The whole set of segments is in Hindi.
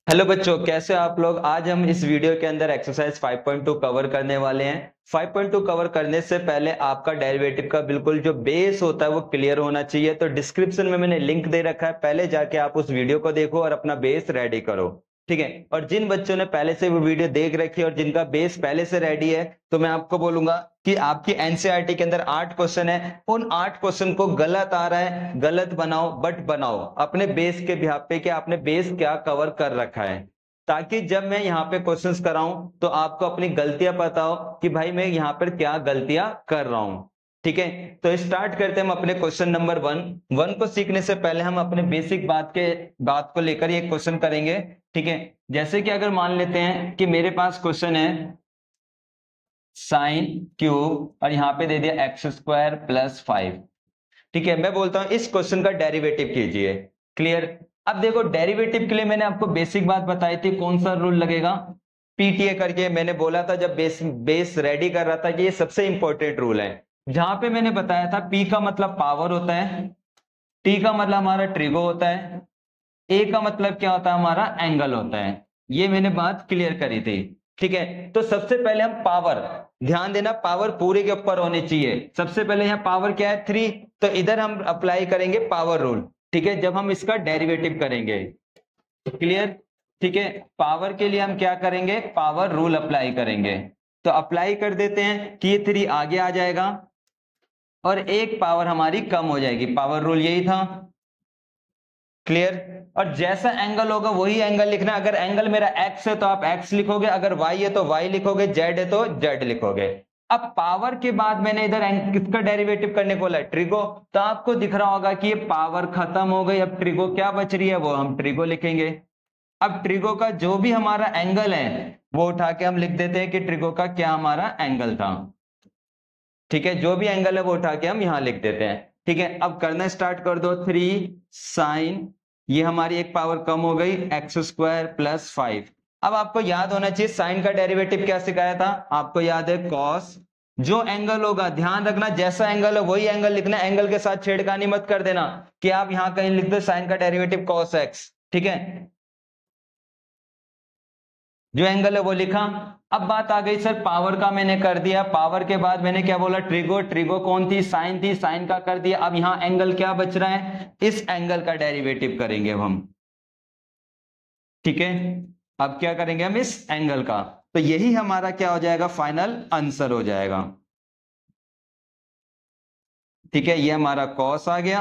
हेलो बच्चों, कैसे हो आप लोग। आज हम इस वीडियो के अंदर एक्सरसाइज 5.2 कवर करने वाले हैं। 5.2 कवर करने से पहले आपका डेरिवेटिव का बिल्कुल जो बेस होता है वो क्लियर होना चाहिए। तो डिस्क्रिप्शन में मैंने लिंक दे रखा है, पहले जाके आप उस वीडियो को देखो और अपना बेस रेडी करो। ठीक है। और जिन बच्चों ने पहले से वो वीडियो देख रखी है और जिनका बेस पहले से रेडी है, तो मैं आपको बोलूंगा कि आपकी एनसीईआरटी के अंदर 8 क्वेश्चन है। उन 8 क्वेश्चन को गलत आ रहा है, गलत बनाओ, बट बनाओ अपने बेस के बिहाफ पे कि आपने बेस क्या कवर कर रखा है, ताकि जब मैं यहाँ पे क्वेश्चंस कराऊं तो आपको अपनी गलतियां पता हो कि भाई मैं यहाँ पर क्या गलतियां कर रहा हूं। ठीक है। तो स्टार्ट करते हैं हम अपने क्वेश्चन नंबर वन को सीखने से पहले हम अपने बेसिक बात को लेकर ये क्वेश्चन करेंगे। ठीक है। जैसे कि अगर मान लेते हैं कि मेरे पास क्वेश्चन है साइन क्यूब और यहाँ पे दे दिया x² + 5। ठीक है। मैं बोलता हूं इस क्वेश्चन का डेरिवेटिव कीजिए। क्लियर। अब देखो, डेरिवेटिव के लिए मैंने आपको बेसिक बात बताई थी, कौन सा रूल लगेगा, पीटीए करके मैंने बोला था जब बेस रेडी कर रहा था कि ये सबसे इंपॉर्टेंट रूल है। जहां पे मैंने बताया था पी का मतलब पावर होता है, टी का मतलब हमारा ट्रिगो होता है, ए का मतलब क्या होता है हमारा एंगल होता है। ये मैंने बात क्लियर करी थी। ठीक है। तो सबसे पहले हम पावर, ध्यान देना पावर पूरे के ऊपर होनी चाहिए। सबसे पहले यहाँ पावर क्या है 3, तो इधर हम अप्लाई करेंगे पावर रूल। ठीक है। जब हम इसका डेरिवेटिव करेंगे। क्लियर। ठीक है। पावर के लिए हम क्या करेंगे, पावर रूल अप्लाई करेंगे। तो अप्लाई कर देते हैं कि ये 3 आगे आ जाएगा और एक पावर हमारी कम हो जाएगी। पावर रूल यही था। क्लियर। और जैसा एंगल होगा वही एंगल लिखना। अगर एंगल मेरा एक्स है तो आप एक्स लिखोगे, अगर वाई है तो वाई लिखोगे, जेड है तो जेड लिखोगे। अब पावर के बाद मैंने इधर किसका डेरिवेटिव करने को बोला है, ट्रिगो। तो आपको दिख रहा होगा कि ये पावर खत्म हो गई, अब ट्रिगो क्या बच रही है, वो हम ट्रिगो लिखेंगे। अब ट्रिगो का जो भी हमारा एंगल है वो उठा के हम लिख देते हैं कि ट्रिगो का क्या हमारा एंगल था। ठीक है। जो भी एंगल है वो उठा के हम यहां लिख देते हैं। ठीक है। अब करना स्टार्ट कर दो। 3 साइन, ये हमारी एक पावर कम हो गई, x² + 5। अब आपको याद होना चाहिए साइन का डेरिवेटिव क्या सिखाया था, आपको याद है कॉस। जो एंगल होगा, ध्यान रखना जैसा एंगल है वही एंगल लिखना, एंगल के साथ छेड़खानी मत कर देना कि आप यहां कहीं लिख दो साइन का डेरिवेटिव cos x। ठीक है। जो एंगल है वो लिखा। अब बात आ गई सर पावर का, मैंने कर दिया। पावर के बाद मैंने क्या बोला, ट्रिगो। ट्रिगो कौन थी, साइन थी, साइन का कर दिया। अब यहां एंगल क्या बच रहा है, इस एंगल का डेरिवेटिव करेंगे अब हम। ठीक है। अब क्या करेंगे हम, इस एंगल का। तो यही हमारा क्या हो जाएगा, फाइनल आंसर हो जाएगा। ठीक है। ये हमारा कॉस आ गया।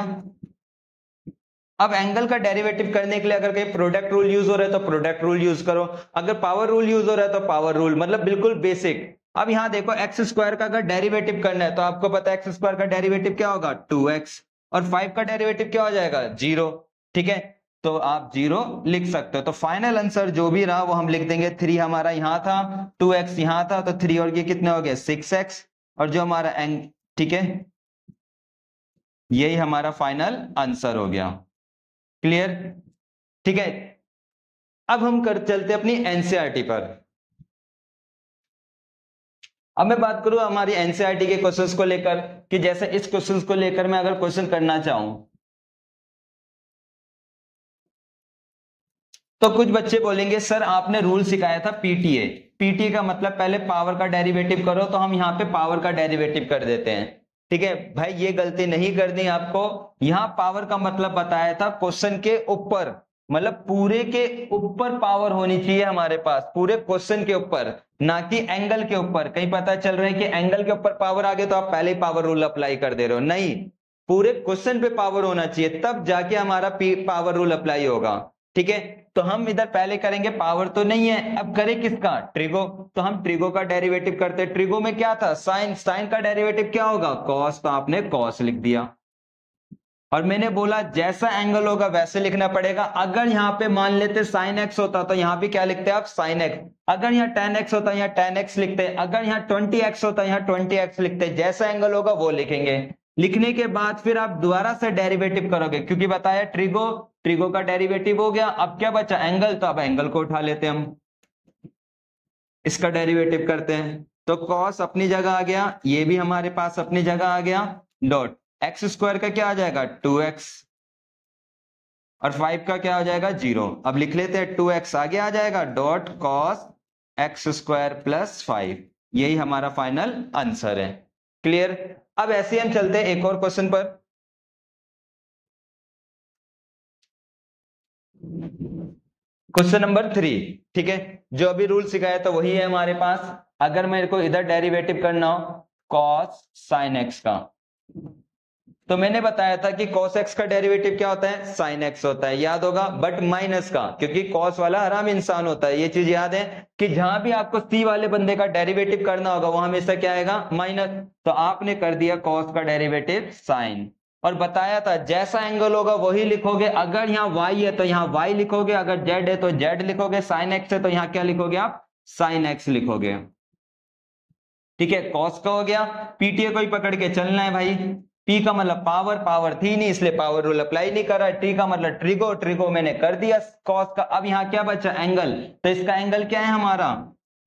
अब एंगल का डेरिवेटिव करने के लिए अगर कहीं प्रोडक्ट रूल यूज हो रहा है तो प्रोडक्ट रूल यूज करो, अगर पावर रूल यूज हो रहा है तो पावर रूल, मतलब बिल्कुल बेसिक। अब यहां देखो x² का अगर डेरिवेटिव करना है तो आपको पता है x² का डेरिवेटिव क्या होगा 2x, और 5 का डेरिवेटिव क्या हो जाएगा 0। ठीक है। तो आप 0 लिख सकते हो। तो फाइनल आंसर जो भी रहा वो हम लिख देंगे। 3 हमारा यहां था, 2x यहां था, तो 3 और ये कितने हो गए 6x, और जो हमारा एंग, ठीक है, यही हमारा फाइनल आंसर हो गया। क्लियर। ठीक है। अब हम कर चलते अपनी एनसीईआरटी पर। अब मैं बात करूं हमारी एनसीईआरटी के क्वेश्चंस को लेकर, कि जैसे इस क्वेश्चंस को लेकर मैं अगर क्वेश्चन करना चाहूं तो कुछ बच्चे बोलेंगे सर आपने रूल सिखाया था पीटीए। पीटीए का मतलब पहले पावर का डेरिवेटिव करो, तो हम यहां पे पावर का डेरिवेटिव कर देते हैं। ठीक है भाई, ये गलती नहीं करनी आपको। यहां पावर का मतलब बताया था क्वेश्चन के ऊपर, मतलब पूरे के ऊपर पावर होनी चाहिए हमारे पास, पूरे क्वेश्चन के ऊपर, ना कि एंगल के ऊपर। कहीं पता चल रहा है कि एंगल के ऊपर पावर आ गए तो आप पहले ही पावर रूल अप्लाई कर दे रहे हो, नहीं। पूरे क्वेश्चन पे पावर होना चाहिए, तब जाके हमारा पावर रूल अप्लाई होगा। ठीक है। तो हम इधर पहले करेंगे, पावर तो नहीं है, अब करें किसका, ट्रिगो। तो हम ट्रिगो का डेरिवेटिव करते हैं। ट्रिगो में क्या था, साइन, साइन का डेरिवेटिव क्या होगा कॉस, तो आपने कॉस लिख दिया। और मैंने बोला जैसा एंगल होगा वैसे लिखना पड़ेगा। अगर यहां पे मान लेते साइन एक्स होता तो यहां भी क्या लिखते आप साइन एक्स, अगर यहाँ टेन एक्स होता यहाँ टेन एक्स लिखते, अगर यहाँ 20x होता यहाँ 20x लिखते, जैसा एंगल होगा वो लिखेंगे। लिखने के बाद फिर आप दोबारा से डेरिवेटिव करोगे, क्योंकि बताया ट्रिगो, ट्रिगो का डेरिवेटिव हो गया। अब क्या बचा एंगल, तो अब एंगल को उठा लेते हैं हम, इसका डेरिवेटिव करते हैं। तो कॉस अपनी जगह आ गया, ये भी हमारे पास अपनी जगह आ गया, डॉट x² का क्या आ जाएगा 2x, और 5 का क्या हो जाएगा 0। अब लिख लेते हैं 2x आगे आ जाएगा dot cos X square plus 5। यही हमारा फाइनल आंसर है। क्लियर। अब ऐसे हम चलते हैं एक और क्वेश्चन पर। Question number 3। ठीक है, जो अभी रूल सिखाया था वही है हमारे पास। अगर मेरे को इधर डेरिवेटिव करना हो कॉस साइन एक्स का, तो मैंने बताया था कि cos x का डेरिवेटिव क्या होता है, sin x होता है, याद होगा। बट माइनस का, क्योंकि cos वाला आराम इंसान होता है, ये चीज याद है कि जहां भी आपको c वाले बंदे का डेरिवेटिव करना होगा वहां हमेशा क्या आएगा, माइनस। तो आपने कर दिया cos का डेरिवेटिव sin, और बताया था जैसा एंगल होगा वही लिखोगे। अगर यहाँ y है तो यहाँ y लिखोगे, अगर z है तो z लिखोगे, sin x है तो यहाँ क्या लिखोगे आप, sin x लिखोगे। ठीक है, कॉस का हो गया। पीटीए को ही पकड़ के चलना है भाई। पी का मतलब पावर, पावर थी नहीं इसलिए पावर रूल अप्लाई नहीं कर रहा है। टी का मतलब ट्रिगो, ट्रिगो मैंने कर दिया कॉस का। अब यहाँ क्या बचा, एंगल। तो इसका एंगल क्या है हमारा,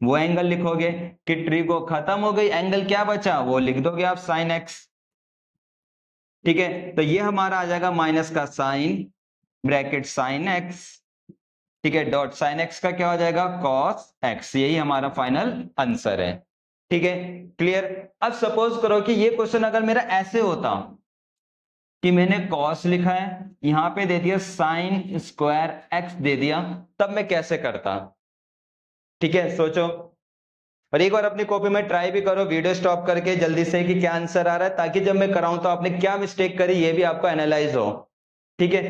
वो एंगल लिखोगे कि ट्रिगो खत्म हो गई, एंगल क्या बचा वो लिख दोगे आप, साइन एक्स। ठीक है, तो ये हमारा आ जाएगा माइनस का साइन ब्रैकेट साइन एक्स। ठीक है, डॉट साइन एक्स का क्या हो जाएगा, कॉस एक्स। यही हमारा फाइनल आंसर है। ठीक है, क्लियर। अब सपोज करो कि ये क्वेश्चन अगर मेरा ऐसे होता कि मैंने cos लिखा है, यहां पे दे दिया साइन स्क्वायर x दे दिया, तब मैं कैसे करता। ठीक है, सोचो और एक बार अपनी कॉपी में ट्राई भी करो, वीडियो स्टॉप करके जल्दी से कि क्या आंसर आ रहा है, ताकि जब मैं कराऊं तो आपने क्या मिस्टेक करी ये भी आपको एनालाइज हो। ठीक है,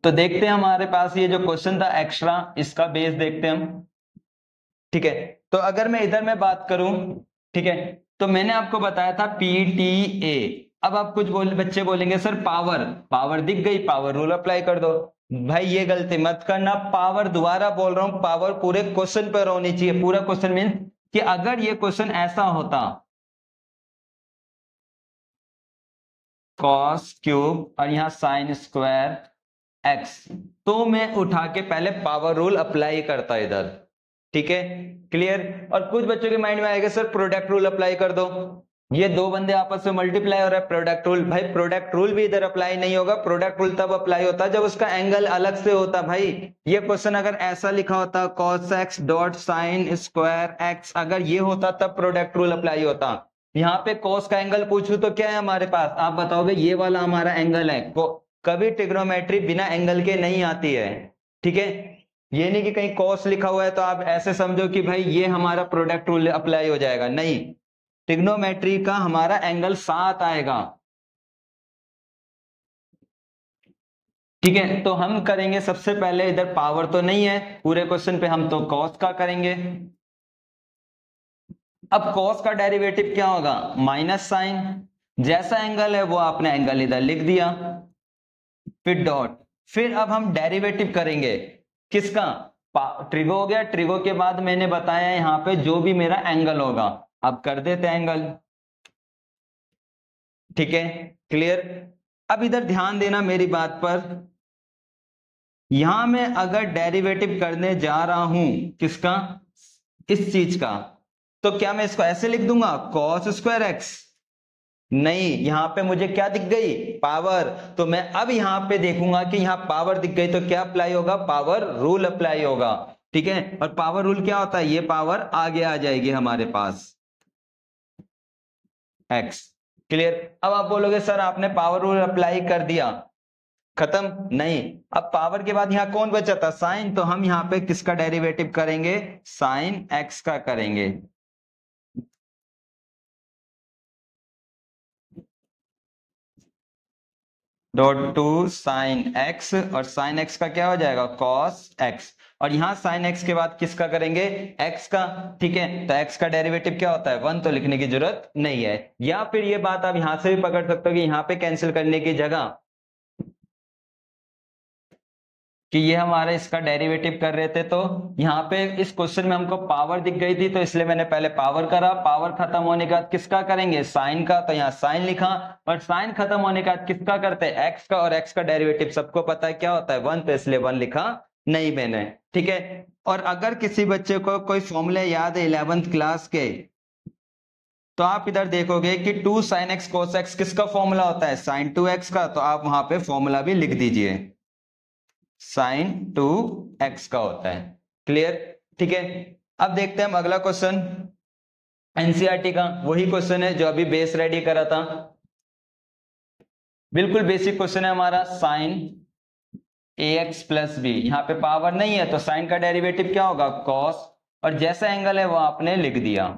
तो देखते हैं हमारे पास ये जो क्वेश्चन था एक्स्ट्रा, इसका बेस देखते हैं हम। ठीक है, तो अगर मैं इधर में बात करूं, ठीक है, तो मैंने आपको बताया था PTA। अब आप कुछ बच्चे बोलेंगे सर पावर, पावर दिख गई, पावर रूल अप्लाई कर दो। भाई ये गलती मत करना, पावर दोबारा बोल रहा हूं, पावर पूरे क्वेश्चन पर होनी चाहिए। पूरा क्वेश्चन मीन कि अगर ये क्वेश्चन ऐसा होता कॉस क्यूब और यहां साइन स्क्वायर एक्स, तो मैं उठा के पहले पावर रूल अप्लाई करता इधर। ठीक है, क्लियर। और कुछ बच्चों के माइंड में आएगा सर प्रोडक्ट रूल अप्लाई कर दो, ये दो बंदे आपस में मल्टीप्लाई हो रहा है, प्रोडक्ट रूल। भाई प्रोडक्ट रूल भी इधर अप्लाई नहीं होगा, प्रोडक्ट रूल तब अप्लाई होता है जब उसका एंगल अलग से होता। भाई ये क्वेश्चन अगर ऐसा लिखा होता cos x dot sine square x, अगर ये होता तब प्रोडक्ट रूल अप्लाई होता। यहाँ पे cos का एंगल पूछूं तो क्या है हमारे पास, आप बताओगे ये वाला हमारा एंगल है। कभी ट्रिग्नोमेट्री बिना एंगल के नहीं आती है। ठीक है, ये नहीं कि कहीं cos लिखा हुआ है तो आप ऐसे समझो कि भाई ये हमारा प्रोडक्ट रूल अप्लाई हो जाएगा, नहीं। ट्रिग्नोमेट्री का हमारा एंगल 7 आएगा। ठीक है, तो हम करेंगे सबसे पहले, इधर पावर तो नहीं है पूरे क्वेश्चन पे, हम तो cos का करेंगे। अब cos का डेरिवेटिव क्या होगा, माइनस साइन, जैसा एंगल है वो आपने एंगल इधर लिख दिया, फिर डॉट, फिर अब हम डेरिवेटिव करेंगे किसका, ट्रिगो हो गया। ट्रिगो के बाद मैंने बताया यहां पे जो भी मेरा एंगल होगा, अब कर देते हैं एंगल। ठीक है, क्लियर। अब इधर ध्यान देना मेरी बात पर, यहां मैं अगर डेरिवेटिव करने जा रहा हूं किसका, इस चीज का, तो क्या मैं इसको ऐसे लिख दूंगा cos स्क्वायर एक्स, नहीं, यहां पे मुझे क्या दिख गई, पावर। तो मैं अब यहां पे देखूंगा कि यहां पावर दिख गई तो क्या अप्लाई होगा, पावर रूल अप्लाई होगा। ठीक है, और पावर रूल क्या होता है, ये पावर आगे आ जाएगी हमारे पास x। क्लियर। अब आप बोलोगे सर आपने पावर रूल अप्लाई कर दिया, खत्म, नहीं। अब पावर के बाद यहां कौन बचा था, साइन, तो हम यहां पे किसका डेरिवेटिव करेंगे, साइन x का करेंगे। डॉट टू साइन एक्स, और साइन एक्स का क्या हो जाएगा, कॉस एक्स। और यहां साइन एक्स के बाद किसका करेंगे, एक्स का। ठीक है, तो एक्स का डेरिवेटिव क्या होता है, 1, तो लिखने की जरूरत नहीं है। या फिर ये बात आप यहां से भी पकड़ सकते हो कि यहां पे कैंसिल करने की जगह कि ये हमारा इसका डेरिवेटिव कर रहे थे, तो यहाँ पे इस क्वेश्चन में हमको पावर दिख गई थी तो इसलिए मैंने पहले पावर करा। पावर खत्म होने के बाद किसका करेंगे, साइन का, तो यहाँ साइन लिखा। और साइन खत्म होने के बाद किसका करते हैं, एक्स का, और एक्स का डेरिवेटिव सबको पता है क्या होता है, 1, तो इसलिए 1 लिखा नहीं मैंने। ठीक है, और अगर किसी बच्चे को कोई फॉर्मूले याद है 11th क्लास के, तो आप इधर देखोगे कि 2 sin x cos x किसका फॉर्मूला होता है, sin 2x का, तो आप वहां पे फॉर्मूला भी लिख दीजिए, sin 2x का होता है। क्लियर, ठीक है। अब देखते हैं हम अगला क्वेश्चन एनसीईआरटी का, वही क्वेश्चन है जो अभी बेस रेडी करा था, बिल्कुल बेसिक क्वेश्चन है हमारा। sin ax प्लस बी, यहाँ पे पावर नहीं है तो साइन का डेरिवेटिव क्या होगा, cos, और जैसा एंगल है वो आपने लिख दिया।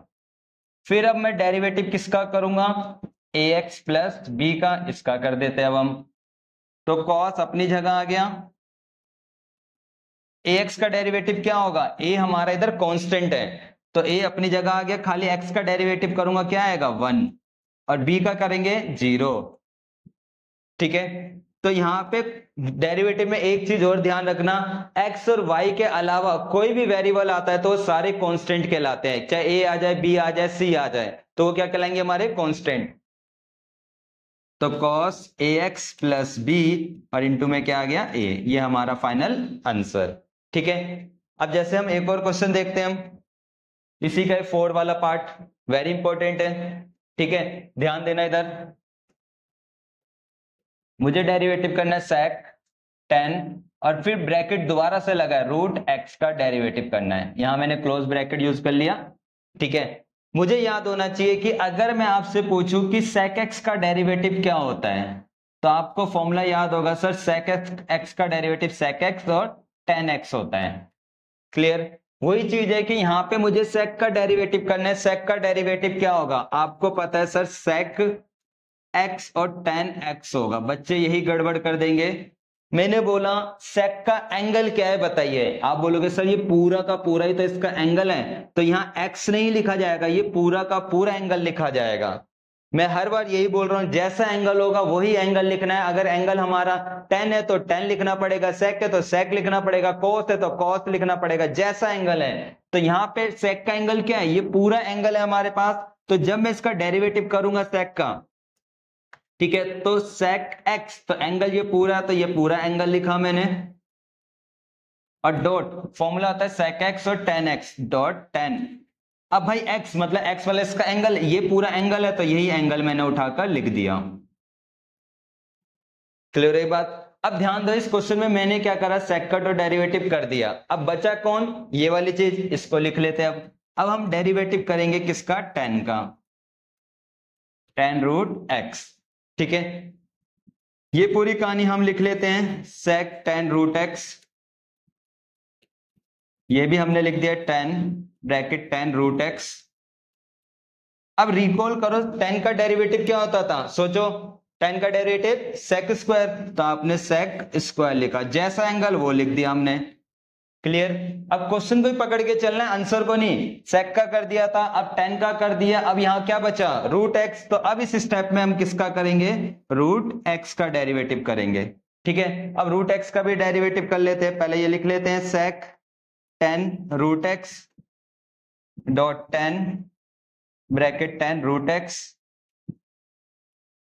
फिर अब मैं डेरिवेटिव किसका करूंगा, ax प्लस बी का, इसका कर देते हैं अब हम। तो cos अपनी जगह आ गया, ax का डेरिवेटिव क्या होगा, a हमारा इधर कांस्टेंट है तो a अपनी जगह आ गया, खाली x का डेरिवेटिव करूंगा क्या आएगा 1, और b का करेंगे 0। ठीक है, तो यहाँ पे डेरिवेटिव में एक चीज और ध्यान रखना, x और y के अलावा कोई भी वेरिएबल आता है तो वो सारे कांस्टेंट कहलाते हैं, चाहे a आ जाए, b आ जाए, c आ जाए, तो वो क्या कहलाएंगे हमारे कांस्टेंट। तो cos ax प्लस b और इंटू में क्या आ गया a, ये हमारा फाइनल आंसर। ठीक है, अब जैसे हम एक और क्वेश्चन देखते हैं, हम इसी का 4 वाला पार्ट वेरी इंपॉर्टेंट है। ठीक है, ध्यान देना इधर, मुझे डेरिवेटिव करना है sec 10 और फिर ब्रैकेट दोबारा से लगा है रूट x का डेरिवेटिव करना है, यहां मैंने क्लोज ब्रैकेट यूज कर लिया। ठीक है, मुझे याद होना चाहिए कि अगर मैं आपसे पूछूं कि sec x का डेरिवेटिव क्या होता है, तो आपको फॉर्मूला याद होगा सर, sec x का डेरिवेटिव sec x और tan x होता है। क्लियर, वही चीज है कि यहाँ पे मुझे sec का डेरिवेटिव करना है, sec का डेरिवेटिव क्या होगा आपको पता है सर, sec x और tan x होगा। बच्चे यही गड़बड़ कर देंगे, मैंने बोला sec का एंगल क्या है बताइए, आप बोलोगे सर ये पूरा का पूरा ही तो इसका एंगल है, तो यहाँ x नहीं लिखा जाएगा, ये पूरा का पूरा एंगल लिखा जाएगा। मैं हर बार यही बोल रहा हूं, जैसा एंगल होगा वही एंगल लिखना है। अगर एंगल हमारा tan है तो tan लिखना पड़ेगा, sec है तो sec लिखना पड़ेगा, cos है तो cos लिखना पड़ेगा, जैसा एंगल है। तो यहाँ पे sec का एंगल क्या है, ये पूरा एंगल है हमारे पास, तो जब मैं इसका डेरिवेटिव करूंगा sec का, ठीक है, तो sec x, तो एंगल ये पूरा, तो ये पूरा एंगल लिखा मैंने, और डॉट फॉर्मूला होता है sec x और tan x डॉट tan। अब भाई x मतलब x वाला इसका एंगल, ये पूरा एंगल है तो यही एंगल मैंने उठाकर लिख दिया। क्लियर है बात। अब ध्यान दो, इस क्वेश्चन में मैंने क्या करा, sec का तो डेरिवेटिव कर दिया, अब बचा कौन, ये वाली चीज, इसको लिख लेते हैं। अब हम डेरिवेटिव करेंगे किसका, tan का, tan रूट x। ठीक है, ये पूरी कहानी हम लिख लेते हैं, sec tan रूट x, ये भी हमने लिख दिया tan bracket tan root x। अब रिकॉल करो tan का डेरिवेटिव क्या होता था, सोचो, tan का डेरिवेटिव sec स्क्वायर, तो आपने sec स्क्वायर लिखा, जैसा एंगल वो लिख दिया हमने। क्लियर, अब क्वेश्चन को ही पकड़ के चलना है, आंसर को नहीं। sec का कर दिया था, अब tan का कर दिया, अब यहां क्या बचा, रूट x, तो अब इस स्टेप में हम किसका करेंगे, रूट x का डेरिवेटिव करेंगे। ठीक है, अब रूट x का भी डेरिवेटिव कर लेते हैं, पहले ये लिख लेते हैं sec tan root x dot tan bracket tan root x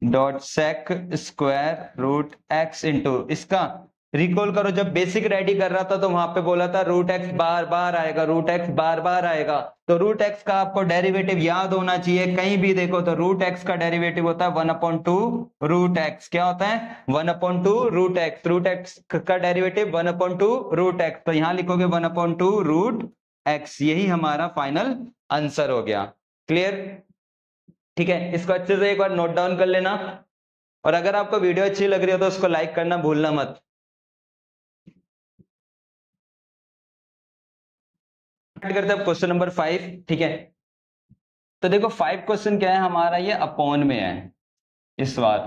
dot sec square root x into, इसका रिकॉल करो, जब बेसिक रेडी कर रहा था तो वहां पे बोला था रूट एक्स बार बार आएगा, रूट एक्स बार बार आएगा, तो रूट एक्स का आपको डेरिवेटिव याद होना चाहिए, कहीं भी देखो तो रूट एक्स का डेरिवेटिव होता है 1/2 रूट एक्स, क्या होता है 1/2 रूट एक्स, रूट एक्स का डेरिवेटिव 1/2 रूट एक्स, तो यहां लिखोगे 1/2 रूट एक्स, यही हमारा फाइनल आंसर हो गया। क्लियर, ठीक है, इसको अच्छे से एक बार नोट डाउन कर लेना, और अगर आपको वीडियो अच्छी लग रही हो तो उसको लाइक करना भूलना मत। करते हैं क्वेश्चन नंबर 5। ठीक है, तो देखो 5 क्वेश्चन क्या है हमारा, ये अपॉन में है इस बार।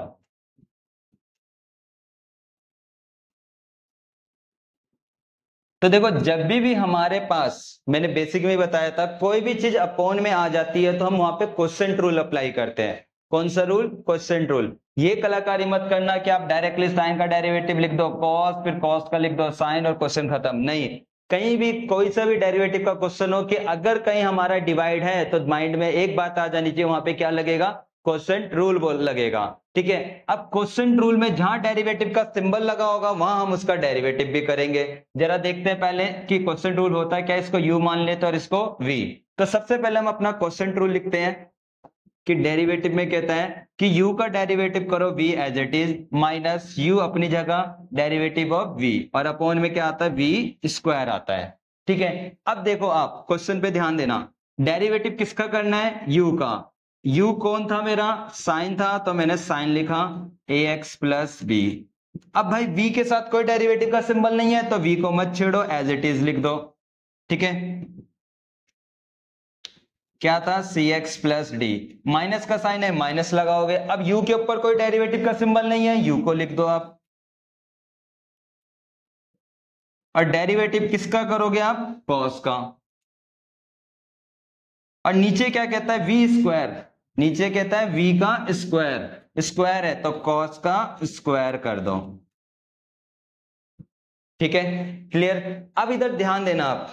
तो देखो जब भी हमारे पास, मैंने बेसिक में बताया था, कोई भी चीज अपॉन में आ जाती है तो हम वहां पे क्वोशिएंट रूल अप्लाई करते हैं। कौन सा रूल, क्वोशिएंट रूल। ये कलाकारी मत करना कि आप डायरेक्टली साइन का डेरिवेटिव लिख दो, कॉस फिर कॉस का लिख दो, साइन और क्वेश्चन खत्म, नहीं। कहीं भी कोई सा भी डेरिवेटिव का क्वेश्चन हो कि अगर कहीं हमारा डिवाइड है तो माइंड में एक बात आ जानी चाहिए, वहां पे क्या लगेगा, क्वोशिएंट रूल बोल लगेगा। ठीक है, अब क्वोशिएंट रूल में जहां डेरिवेटिव का सिंबल लगा होगा वहां हम उसका डेरिवेटिव भी करेंगे। जरा देखते हैं पहले कि क्वोशिएंट रूल होता है क्या, इसको u मान लेते और इसको v। तो सबसे पहले हम अपना क्वोशिएंट रूल लिखते हैं, कि डेरिवेटिव में कहता है कि u का डेरिवेटिव करो v as it is minus u अपनी जगह डेरिवेटिव ऑफ v, और अपॉन में क्या आता है v स्क्वायर आता है। ठीक है, अब देखो आप क्वेश्चन पे ध्यान देना, डेरिवेटिव किसका करना है, u का। u कौन था मेरा, साइन था, तो मैंने साइन लिखा ax प्लस b। अब भाई v के साथ कोई डेरिवेटिव का सिंबल नहीं है, तो v को मत छेड़ो, एज इट इज लिख दो। ठीक है, क्या था cx प्लस डी, माइनस का साइन है माइनस लगाओगे। अब u के ऊपर कोई डेरिवेटिव का सिंबल नहीं है, u को लिख दो आप, और डेरिवेटिव किसका करोगे आप, cos का। और नीचे क्या कहता है v स्क्वायर, नीचे कहता है v का स्क्वायर, स्क्वायर है तो cos का स्क्वायर कर दो। ठीक है, क्लियर। अब इधर ध्यान देना आप,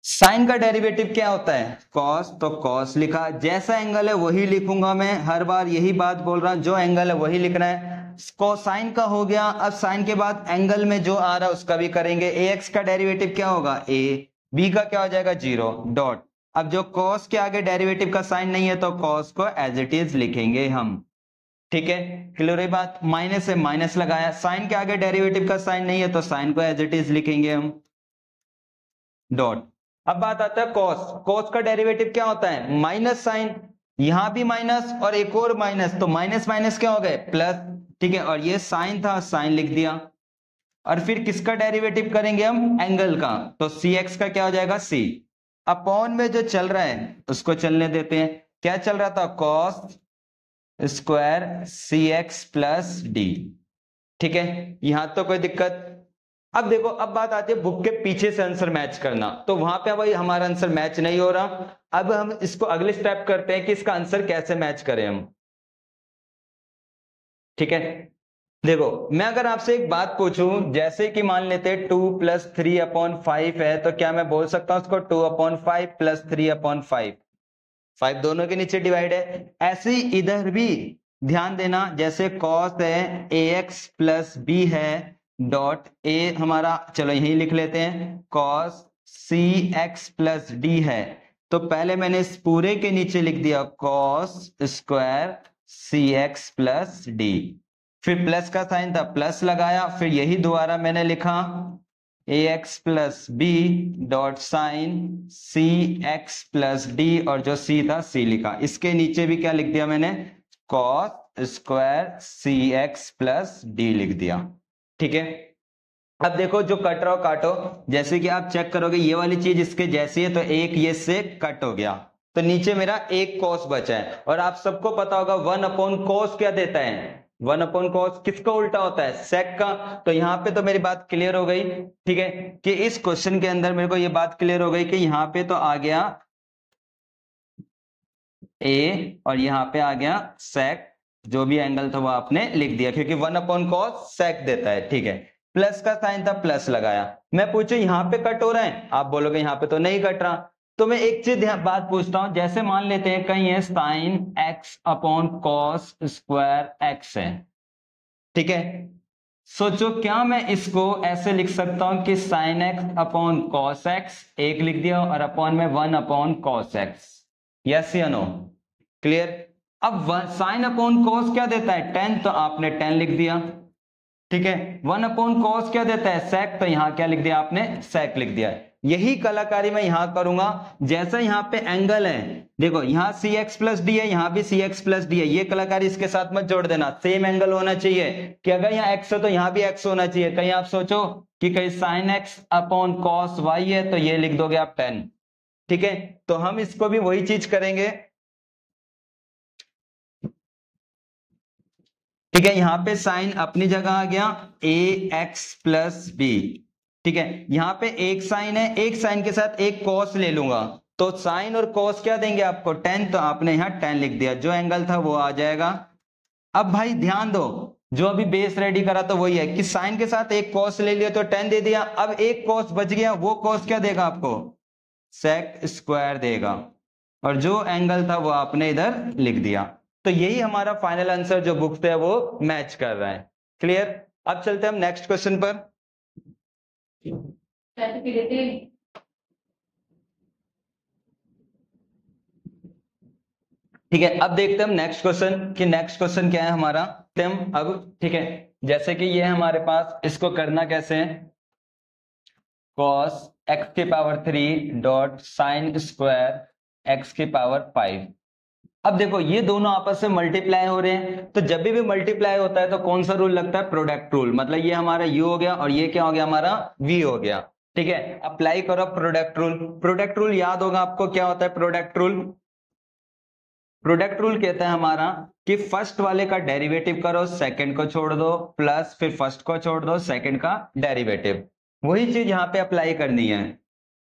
साइन का डेरिवेटिव क्या होता है, cos, तो cos लिखा, जैसा एंगल है वही लिखूंगा मैं, हर बार यही बात बोल रहा हूं, जो एंगल है वही लिखना है। कोसाइन का हो गया, अब साइन के बाद एंगल में जो आ रहा है उसका भी करेंगे। ax का डेरिवेटिव क्या होगा a, b का क्या हो जाएगा 0 डॉट। अब जो cos के आगे डेरिवेटिव का साइन नहीं है तो cos को एज इट इज लिखेंगे हम। ठीक है, क्लियर है बात, माइनस है माइनस लगाया, साइन के आगे डेरिवेटिव का साइन नहीं है तो साइन को एज इट इज लिखेंगे हम, डॉट। अब बात आता है cos, cos का डेरिवेटिव क्या होता है, माइनस साइन, यहां भी माइनस और एक और माइनस, तो माइनस माइनस क्या हो गए प्लस। ठीक है, और ये साइन था, साइन लिख दिया। और फिर किसका डेरिवेटिव करेंगे हम, एंगल का, तो cx का क्या हो जाएगा c, अपॉन में जो चल रहा है उसको चलने देते हैं। क्या चल रहा था, cos square cx plus D. ठीक है, यहां तो कोई दिक्कत। अब देखो, अब बात आती है बुक के पीछे से आंसर मैच करना, तो वहां पे भाई हमारा आंसर मैच नहीं हो रहा। अब हम इसको अगले स्टेप करते हैं कि इसका आंसर कैसे मैच करें हम। ठीक है, देखो मैं अगर आपसे एक बात पूछूं, जैसे कि मान लेते हैं 2 प्लस 3/5 है, तो क्या मैं बोल सकता हूं उसको 2/5 प्लस 3/5, 5 दोनों के नीचे डिवाइड है। ऐसे ही इधर भी ध्यान देना, जैसे cos है ax प्लस b है, डॉट a हमारा, चलो यही लिख लेते हैं, cos cx प्लस d है, तो पहले मैंने इस पूरे के नीचे लिख दिया cos square cx plus d, फिर प्लस का साइन था प्लस लगाया, फिर यही दोबारा मैंने लिखा ax plus B dot sine cx plus D, और जो c था c लिखा, इसके नीचे भी क्या लिख दिया मैंने, cos square cx plus D लिख दिया। ठीक है, अब देखो जो कट रहा हो काटो, जैसे कि आप चेक करोगे ये वाली चीज इसके जैसी है, तो एक ये से कट हो गया, तो नीचे मेरा एक cos बचा है। और आप सबको पता होगा 1/cos क्या देता है, 1/cos किसका उल्टा होता है, sec का। तो यहाँ पे तो मेरी बात क्लियर हो गई। ठीक है, कि इस क्वेश्चन के अंदर मेरे को ये बात क्लियर हो गई कि यहाँ पे तो आ गया a और यहाँ पे आ गया sec, जो भी एंगल था वो आपने लिख दिया, क्योंकि 1/cos sec देता है। ठीक है, प्लस का साइन था प्लस लगाया। मैं पूछू यहाँ पे कट हो रहा है, आप बोलोगे यहाँ पे तो नहीं कट रहा, तो मैं एक चीज बात पूछता हूं, जैसे मान लेते हैं कहीं है साइन x/cos स्क्वायर x है। ठीक है, सोचो क्या मैं इसको ऐसे लिख सकता हूं कि साइन x/cos x एक लिख दिया, और अपॉन में 1/cos x, यस या नो, क्लियर। अब साइन अपॉन cos क्या देता है, tan, तो आपने tan लिख दिया। ठीक है, 1/cos क्या देता है, sec, तो यहां क्या लिख दिया आपने, sec लिख दिया। यही कलाकारी मैं यहां करूंगा, जैसा यहां पे एंगल है, देखो यहां cx प्लस डी है, यहां भी cx प्लस डी है, ये कलाकारी इसके साथ मत जोड़ देना, सेम एंगल होना चाहिए, कि अगर यहाँ x है तो यहां भी x होना चाहिए। कहीं आप सोचो कि कहीं sin x/cos y है, तो ये लिख दोगे आप tan। ठीक है, तो हम इसको भी वही चीज करेंगे। ठीक है, यहां पे साइन अपनी जगह आ गया ax प्लस बी। ठीक है, यहां पे एक साइन है, एक साइन के साथ एक cos ले लूंगा, तो साइन और cos क्या देंगे आपको, tan, तो आपने यहां tan लिख दिया, जो एंगल था वो आ जाएगा। अब भाई ध्यान दो, जो अभी बेस रेडी करा तो वही है कि साइन के साथ एक cos ले लिया तो tan दे दिया, अब एक cos बच गया, वो cos क्या देगा आपको, sec स्क्वायर देगा, और जो एंगल था वो आपने इधर लिख दिया। तो यही हमारा फाइनल आंसर जो बुक पे है वो मैच कर रहा है। क्लियर, अब चलते हैं हम नेक्स्ट क्वेश्चन पर। ठीक है, अब देखते हैं हम नेक्स्ट क्वेश्चन कि नेक्स्ट क्वेश्चन क्या है हमारा। हम अब ठीक है, जैसे कि ये हमारे पास, इसको करना कैसे है, cos x की power 3 dot sine square x की पावर 5। अब देखो ये दोनों आपस में मल्टीप्लाई हो रहे हैं, तो जब भी मल्टीप्लाई होता है तो कौन सा रूल लगता है, प्रोडक्ट रूल। मतलब ये हमारा u हो गया और ये क्या हो गया, हमारा v हो गया। ठीक है, अप्लाई करो प्रोडक्ट रूल। प्रोडक्ट रूल याद होगा आपको, क्या होता है प्रोडक्ट रूल। प्रोडक्ट रूल कहता है हमारा कि फर्स्ट वाले का डेरिवेटिव करो, सेकंड को छोड़ दो, प्लस फिर फर्स्ट को छोड़ दो, सेकंड का डेरिवेटिव। वही चीज यहां पे अप्लाई करनी है।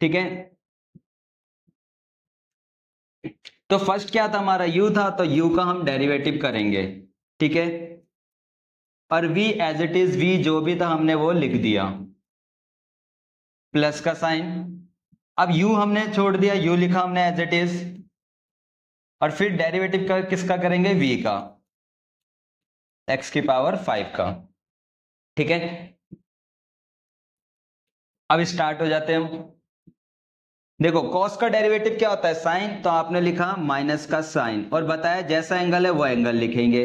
ठीक है, तो फर्स्ट क्या था हमारा, u था, तो u का हम डेरिवेटिव करेंगे। ठीक है, और v as it is, v जो भी था हमने वो लिख दिया, प्लस का साइन। अब u हमने छोड़ दिया, u लिखा हमने एज इट इज, और फिर डेरिवेटिव का किसका करेंगे, v का, x की पावर 5 का। ठीक है, अब स्टार्ट हो जाते हैं हम। देखो cos का डेरिवेटिव क्या होता है, साइन, तो आपने लिखा माइनस का साइन, और बताया जैसा एंगल है वो एंगल लिखेंगे।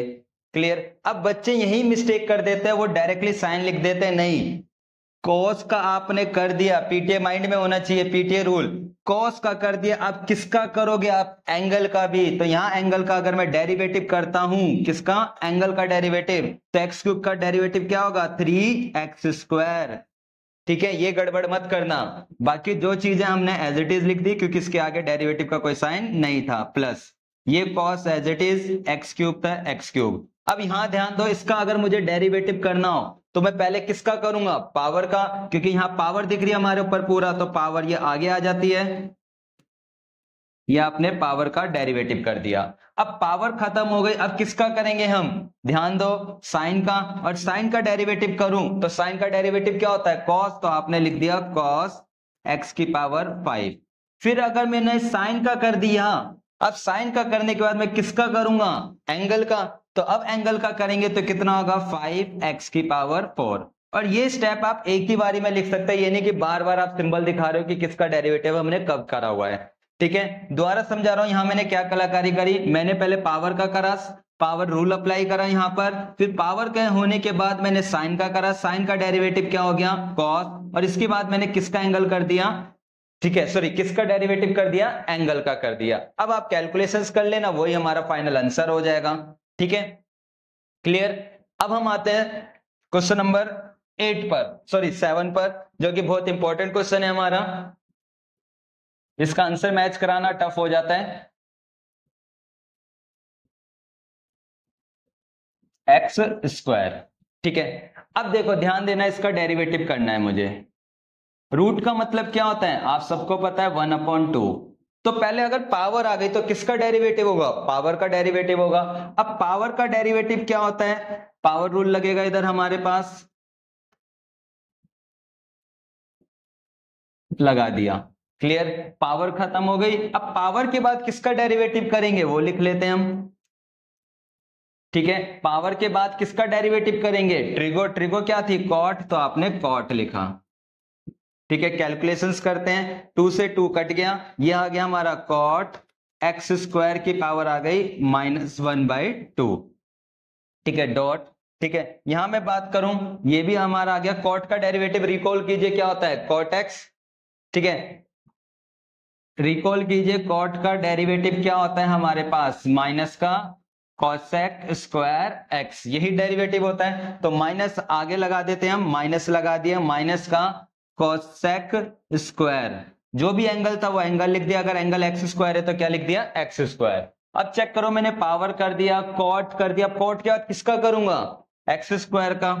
क्लियर। अब बच्चे यही मिस्टेक कर देते हैं, वो डायरेक्टली साइन लिख देते हैं। नहीं, cos का आपने कर दिया, पीटीए माइंड में होना चाहिए, पीटीए रूल। cos का कर दिया, अब किसका करोगे आप, एंगल का भी। तो यहां एंगल का अगर मैं डेरिवेटिव करता हूं, किसका, एंगल का डेरिवेटिव, तो एक्स क्यूब का डेरिवेटिव क्या होगा, 3x²। ठीक है, ये गड़बड़ मत करना। बाकी जो चीजें हमने एज इट इज लिख दी, क्योंकि इसके आगे डेरिवेटिव का कोई साइन नहीं था, प्लस ये cos as it is x³ था, x³। अब यहां ध्यान दो, इसका अगर मुझे डेरिवेटिव करना हो तो मैं पहले किसका करूंगा, पावर का, क्योंकि यहां पावर दिख रही है हमारे ऊपर पूरा, तो पावर ये आगे आ जाती है। ये आपने पावर का डेरिवेटिव कर दिया। अब पावर खत्म हो गई, अब किसका करेंगे हम, ध्यान दो, साइन का। और साइन का डेरिवेटिव करूं तो साइन का डेरिवेटिव क्या होता है, cos, तो आपने लिख दिया cos x की पावर 5। फिर अगर मैंने साइन का कर दिया, अब साइन का करने के बाद मैं किसका करूंगा, एंगल का। तो अब एंगल का करेंगे तो कितना होगा, 5x की पावर 4। और ये स्टेप आप एक ही बारी में लिख सकते हैं, ये नहीं कि बार बार आप सिंबल दिखा रहे हो कि किसका डेरिवेटिव हमने कब करा हुआ है। ठीक है, दोबारा समझा रहा हूं, यहां मैंने क्या कलाकारी करी, मैंने पहले पावर का करा, पावर रूल अप्लाई करा यहां पर, फिर पावर के होने के बाद मैंने साइन का करा, साइन का डेरिवेटिव क्या हो गया, cos, और इसके बाद मैंने किसका एंगल कर दिया, ठीक है, सॉरी, किसका डेरिवेटिव कर दिया, एंगल का कर दिया। अब आप कैलकुलेशंस कर लेना, वही हमारा फाइनल आंसर हो जाएगा। ठीक है, क्लियर। अब हम आते हैं क्वेश्चन नंबर 8 पर, सॉरी 7 पर, जो कि बहुत इंपॉर्टेंट क्वेश्चन है हमारा। इसका आंसर मैच कराना टफ हो जाता है। x²। ठीक है, अब देखो ध्यान देना, इसका डेरिवेटिव करना है मुझे। रूट का मतलब क्या होता है, आप सबको पता है, 1/2। तो पहले अगर पावर आ गई तो किसका डेरिवेटिव होगा, पावर का डेरिवेटिव होगा। अब पावर का डेरिवेटिव क्या होता है, पावर रूल लगेगा इधर हमारे पास, लगा दिया। क्लियर, पावर खत्म हो गई। अब पावर के बाद किसका डेरिवेटिव करेंगे वो लिख लेते हैं हम। ठीक है, पावर के बाद किसका डेरिवेटिव करेंगे, ट्रिगो, ट्रिगो क्या थी, कॉट, तो आपने कॉट लिखा। ठीक है, कैलकुलेशंस करते हैं, 2 से 2 कट गया, ये आ गया हमारा कॉट x² की पावर आ गई -1/2। ठीक है, डॉट। ठीक है, यहां मैं बात करूं, ये भी हमारा आ गया, कॉट का डेरिवेटिव रिकॉल कीजिए क्या होता है, कॉट x। ठीक है, रिकॉल कीजिए, कॉट का डेरिवेटिव क्या होता है हमारे पास, माइनस का cosec² x, यही डेरिवेटिव होता है। तो माइनस आगे लगा देते हैं हम, माइनस लगा दिया, माइनस का cosec², जो भी एंगल था वो एंगल लिख दिया, अगर एंगल x² है तो क्या लिख दिया, x²। अब चेक करो, मैंने पावर कर दिया, कॉट कर दिया, कॉट के बाद किसका करूंगा, x² का।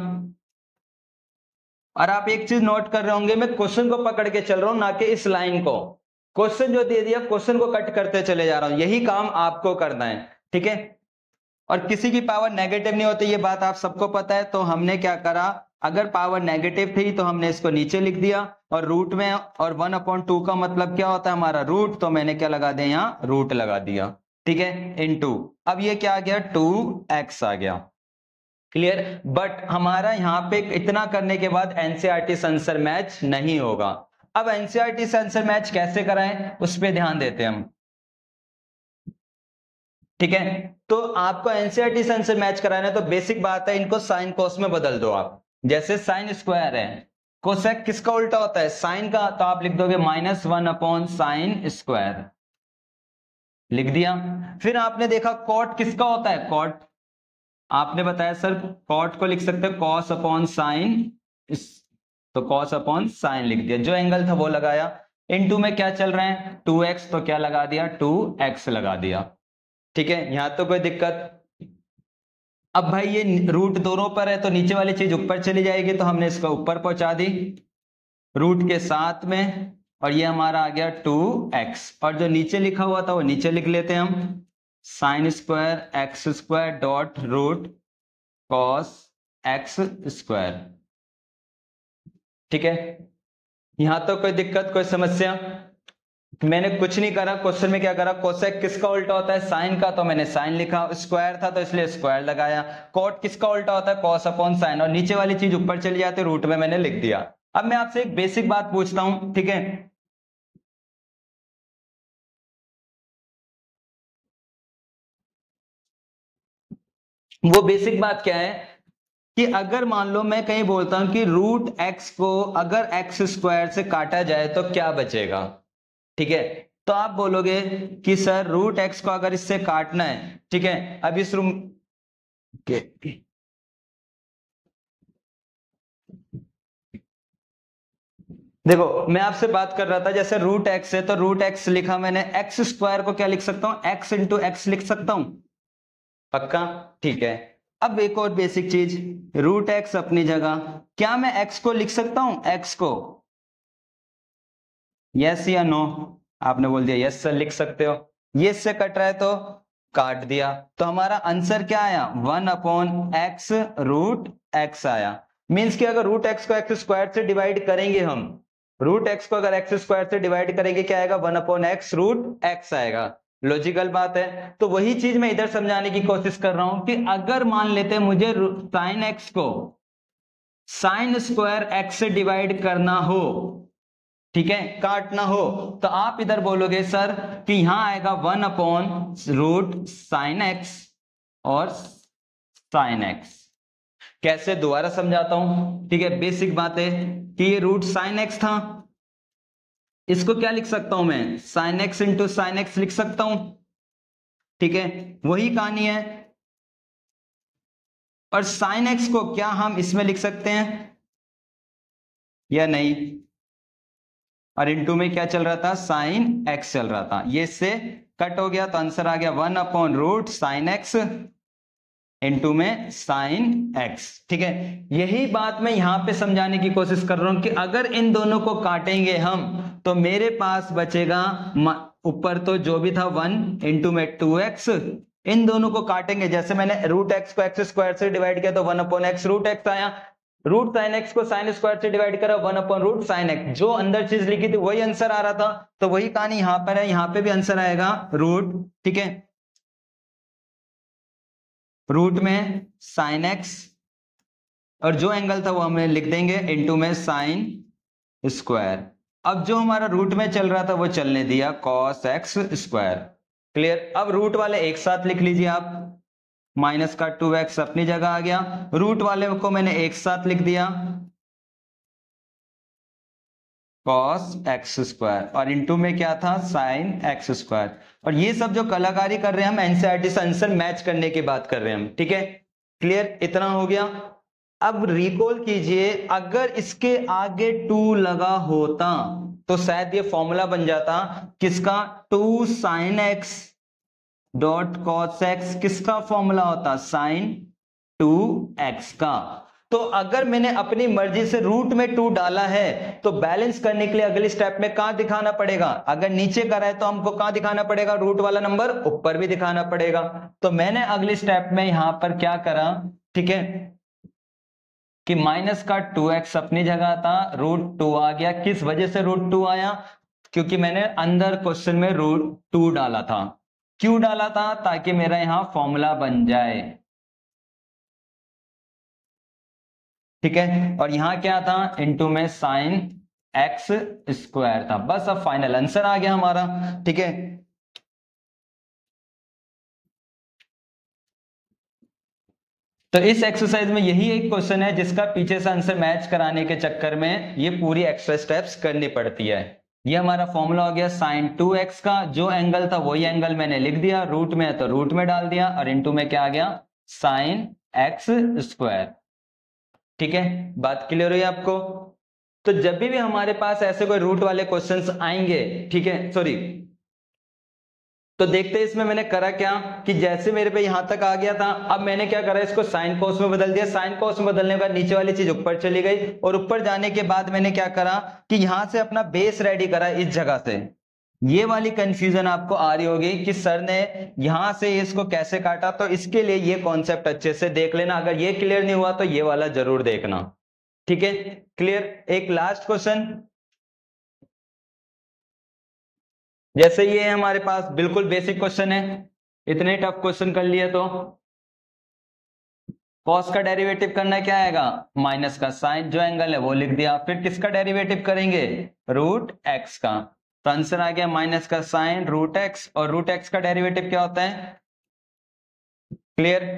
और आप एक चीज नोट कर रहे होंगे, मैं क्वेश्चन को पकड़ के चल रहा हूं, ना कि इस लाइन को। क्वेश्चन जो दे दिया, क्वेश्चन को कट करते चले जा रहा हूं, यही काम आपको करना है। ठीक है, और किसी की पावर नेगेटिव नहीं होती, ये बात आप सबको पता है। तो हमने क्या करा, अगर पावर नेगेटिव थी तो हमने इसको नीचे लिख दिया, और रूट में, और 1/2 का मतलब क्या होता है हमारा, रूट, तो मैंने क्या लगा दिया, यहां रूट लगा दिया। ठीक है, इनटू, अब ये क्या आ गया, 2x आ गया। क्लियर। बट हमारा यहां पे इतना करने के बाद एनसीईआरटी से आंसर मैच नहीं होगा। अब एनसीईआरटी से आंसर मैच कैसे कराएं, उस पर ध्यान देते हैं हम। ठीक है, तो आपको एनसीईआरटी से आंसर मैच कराना है तो बेसिक बात है, इनको साइन कॉस में बदल दो आप। जैसे साइन स्क्वायर है, कोसेक किसका उल्टा होता है? साइन का, तो आप लिख दोगे -1 अपॉन साइन स्क्वायर, लिख दिया। फिर आपने देखा कॉट किसका होता है? कॉट आपने बताया सर कॉट को लिख सकते हो कॉस अपॉन साइन, तो कॉस अपॉन साइन लिख दिया, जो एंगल था वो लगाया। इनटू में क्या चल रहा है? 2x, तो क्या लगा दिया? 2x लगा दिया। ठीक है, यहां तो कोई दिक्कत? अब भाई ये रूट दोनों पर है तो नीचे वाली चीज ऊपर चली जाएगी, तो हमने इसको ऊपर पहुंचा दी रूट के साथ में, और ये हमारा आ गया 2x, और जो नीचे लिखा हुआ था वो नीचे लिख लेते हैं हम, sine square X square dot root cos X square. ठीक है, यहां तो कोई दिक्कत, कोई समस्या? मैंने कुछ नहीं करा, क्वेश्चन में क्या करा, कोसेक किसका उल्टा होता है? साइन का, तो मैंने साइन लिखा, स्क्वायर था तो इसलिए स्क्वायर लगाया। कॉट किसका उल्टा होता है? कॉस अपॉन साइन, और नीचे वाली चीज ऊपर चली जाती है, रूट में मैंने लिख दिया। अब मैं आपसे एक बेसिक बात पूछता हूं, ठीक है, वो बेसिक बात क्या है कि अगर मान लो मैं कहीं बोलता हूं कि रूट एक्स को अगर एक्स स्क्वायर से काटा जाए तो क्या बचेगा? ठीक है, तो आप बोलोगे कि सर रूट एक्स को अगर इससे काटना है, ठीक है, अब इस रूम के देखो मैं आपसे बात कर रहा था, जैसे रूट एक्स है तो रूट एक्स लिखा मैंने, एक्स स्क्वायर को क्या लिख सकता हूं? एक्स इंटू एक्स लिख सकता हूं, पक्का? ठीक है, अब एक और बेसिक चीज, रूट एक्स अपनी जगह, क्या मैं एक्स को लिख सकता हूं? एक्स को, यस या नो? आपने बोल दिया यस सर लिख सकते हो, ये इससे कट रहा है तो काट दिया, तो हमारा आंसर क्या आया? 1 अपॉन एक्स रूट एक्स आया। मीन्स कि अगर रूट एक्स को एक्स स्क्वायर से डिवाइड करेंगे हम, रूट एक्स को अगर एक्स स्क्वायर से डिवाइड करेंगे क्या आएगा? 1 अपॉन एक्स रूट एक्स आएगा। लॉजिकल बात है, तो वही चीज मैं इधर समझाने की कोशिश कर रहा हूं कि अगर मान लेते हैं मुझे साइन एक्स को साइन स्क्वायर एक्स से डिवाइड करना हो, ठीक है, काटना हो, तो आप इधर बोलोगे सर कि यहां आएगा 1 अपॉन रूट साइन एक्स और साइन एक्स। कैसे? दोबारा समझाता हूं, ठीक है, बेसिक बात है कि ये रूट साइन एक्स था, इसको क्या लिख सकता हूं मैं? Sine x into sine x लिख सकता हूं, ठीक है, वही कहानी है। और साइन एक्स को क्या हम इसमें लिख सकते हैं या नहीं? और इनटू में क्या चल रहा था? साइन एक्स चल रहा था, ये इससे कट हो गया तो आंसर आ गया 1 upon root sine X into में साइन एक्स। ठीक है, यही बात मैं यहां पे समझाने की कोशिश कर रहा हूं कि अगर इन दोनों को काटेंगे हम तो मेरे पास बचेगा ऊपर तो जो भी था 1 इंटू में 2x, इन दोनों को काटेंगे, जैसे मैंने रूट एक्स को एक्स स्क्वायर से डिवाइड किया तो 1 अपॉन एक्स रूट एक्स आया, रूट साइन एक्स को साइन स्क्वायर से डिवाइड करा 1 अपॉन रूट साइन एक्स, जो अंदर चीज लिखी थी वही आंसर आ रहा था, तो वही कहानी यहां पर है, यहां पे भी आंसर आएगा रूट, ठीक है, रूट में साइन एक्स, और जो एंगल था वो हमें लिख देंगे इनटू में साइन स्क्वायर। अब जो हमारा रूट में चल रहा था वो चलने दिया कॉस एक्स स्क्वायर। क्लियर? अब रूट वाले एक साथ लिख लीजिए आप, माइनस का 2x अपनी जगह आ गया, रूट वाले को मैंने एक साथ लिख दिया कॉस एक्स स्क्वायर, और इनटू में क्या था? Sine x square. और ये सब जो कलाकारी कर रहे हैं हम एनसीईआरटी से आंसर मैच करने की बात कर रहे हैं हम, ठीक है, क्लियर? इतना हो गया। अब रिकॉल कीजिए, अगर इसके आगे 2 लगा होता तो शायद ये फॉर्मूला बन जाता किसका? 2 sine x dot cos x, किसका फॉर्मूला होता? साइन 2x का। तो अगर मैंने अपनी मर्जी से रूट में 2 डाला है तो बैलेंस करने के लिए अगले स्टेप में कहां दिखाना पड़ेगा? अगर नीचे करा है तो हमको कहां दिखाना पड़ेगा? रूट वाला नंबर ऊपर भी दिखाना पड़ेगा। तो मैंने अगले स्टेप में यहां पर क्या करा, ठीक है, कि माइनस का 2x अपनी जगह था, रूट 2 आ गया। किस वजह से रूट 2 आया? क्योंकि मैंने अंदर क्वेश्चन में रूट 2 डाला था। क्यों डाला था? ताकि मेरा यहां फॉर्मूला बन जाए, ठीक है, और यहां क्या था? इनटू में साइन एक्स स्क्वायर था। बस अब फाइनल आंसर आ गया हमारा, ठीक है। तो इस एक्सरसाइज में यही एक क्वेश्चन है जिसका पीछे से आंसर मैच कराने के चक्कर में ये पूरी एक्स्ट्रा स्टेप्स करनी पड़ती है। ये हमारा फॉर्मूला हो गया sin 2x का, जो एंगल था वही एंगल मैंने लिख दिया, रूट में है तो रूट में डाल दिया, और इनटू में क्या आ गया sin x स्क्वायर। ठीक है, बात क्लियर हुई आपको? तो जब भी हमारे पास ऐसे कोई रूट वाले क्वेश्चंस आएंगे, ठीक है, सॉरी, तो देखते हैं इसमें मैंने करा क्या कि जैसे मेरे पे यहां तक आ गया था, अब मैंने क्या करा, इसको साइन कोस में बदल दिया। साइन कोस में बदलने के बाद नीचे वाली चीज ऊपर चली गई, और ऊपर जाने के बाद मैंने क्या करा कि यहां से अपना बेस रेडी करा इस जगह से। ये वाली कंफ्यूजन आपको आ रही होगी कि सर ने यहां से इसको कैसे काटा, तो इसके लिए ये कॉन्सेप्ट अच्छे से देख लेना। अगर ये क्लियर नहीं हुआ तो ये वाला जरूर देखना। ठीक है, क्लियर? एक लास्ट क्वेश्चन, जैसे ये हमारे पास बिल्कुल बेसिक क्वेश्चन है, इतने टफ क्वेश्चन कर लिए तो कॉस का डेरिवेटिव करना क्या आएगा, माइनस का साइन, जो एंगल है वो लिख दिया, फिर किसका डेरिवेटिव करेंगे, रूट एक्स का। तो आंसर आ गया माइनस का साइन रूट एक्स, और रूट एक्स का डेरिवेटिव क्या होता है, क्लियर?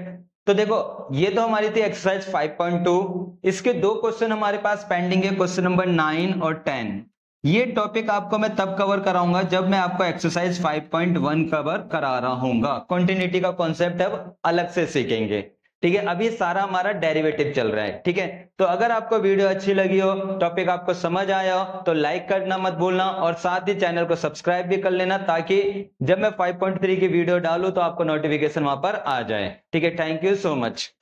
तो देखो ये तो हमारी थी एक्सरसाइज 5.2। इसके दो क्वेश्चन हमारे पास पेंडिंग है, क्वेश्चन नंबर 9 और 10। ये टॉपिक आपको मैं तब कवर कराऊंगा जब मैं आपको एक्सरसाइज 5.1 कवर करा रहा हूंगा। कंटिन्यूटी का कॉन्सेप्ट अब अलग से सीखेंगे। ठीक है, अभी सारा हमारा डेरिवेटिव चल रहा है। ठीक है, तो अगर आपको वीडियो अच्छी लगी हो, टॉपिक आपको समझ आया हो, तो लाइक करना मत भूलना, और साथ ही चैनल को सब्सक्राइब भी कर लेना, ताकि जब मैं 5.3 की वीडियो डालूं तो आपको नोटिफिकेशन वहां पर आ जाए। ठीक है, थैंक यू सो मच।